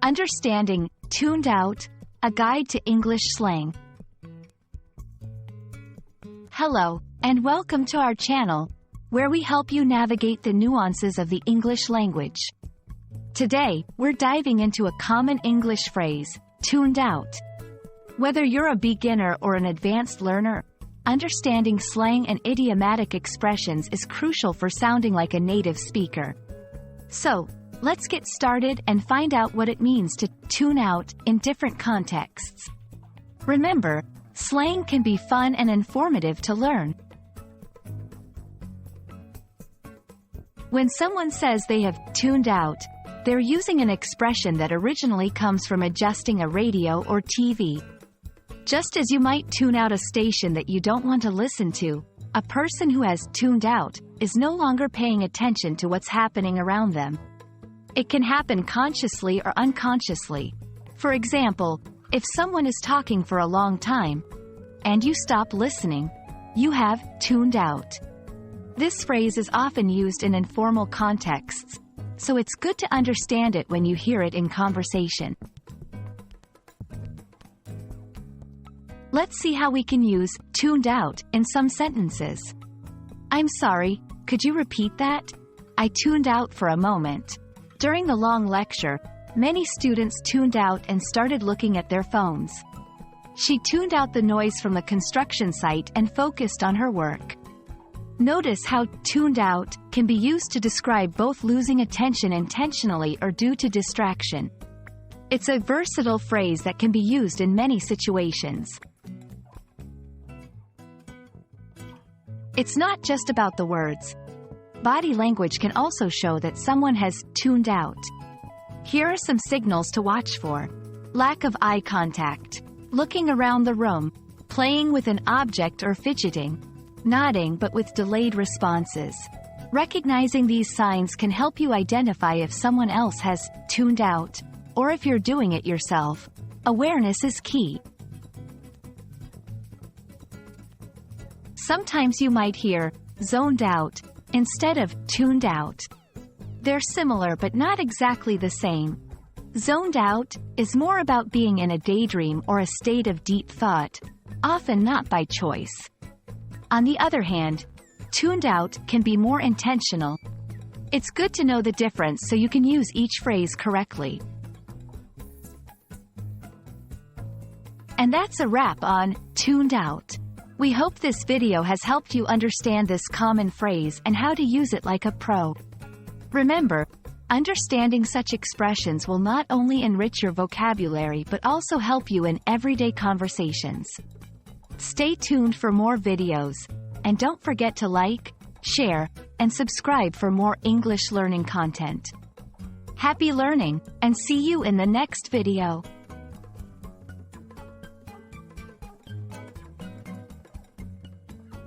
Understanding, tuned out, a guide to English slang. Hello, and welcome to our channel, where we help you navigate the nuances of the English language. Today, we're diving into a common English phrase, tuned out. Whether you're a beginner or an advanced learner, understanding slang and idiomatic expressions is crucial for sounding like a native speaker. So, let's get started and find out what it means to tune out in different contexts. Remember, slang can be fun and informative to learn. When someone says they have tuned out, they're using an expression that originally comes from adjusting a radio or TV. Just as you might tune out a station that you don't want to listen to, a person who has tuned out is no longer paying attention to what's happening around them. It can happen consciously or unconsciously. For example, if someone is talking for a long time, and you stop listening, you have tuned out. This phrase is often used in informal contexts, so it's good to understand it when you hear it in conversation. Let's see how we can use tuned out in some sentences. I'm sorry, could you repeat that? I tuned out for a moment. During the long lecture, many students tuned out and started looking at their phones. She tuned out the noise from the construction site and focused on her work. Notice how tuned out can be used to describe both losing attention intentionally or due to distraction. It's a versatile phrase that can be used in many situations. It's not just about the words. Body language can also show that someone has tuned out. Here are some signals to watch for. Lack of eye contact, looking around the room, playing with an object or fidgeting, nodding but with delayed responses. Recognizing these signs can help you identify if someone else has tuned out, or if you're doing it yourself. Awareness is key. Sometimes you might hear zoned out instead of tuned out. They're similar but not exactly the same. Zoned out is more about being in a daydream or a state of deep thought, often not by choice. On the other hand, tuned out can be more intentional. It's good to know the difference so you can use each phrase correctly. And that's a wrap on tuned out. We hope this video has helped you understand this common phrase and how to use it like a pro. Remember, understanding such expressions will not only enrich your vocabulary but also help you in everyday conversations. Stay tuned for more videos, and don't forget to like, share, and subscribe for more English learning content. Happy learning, and see you in the next video.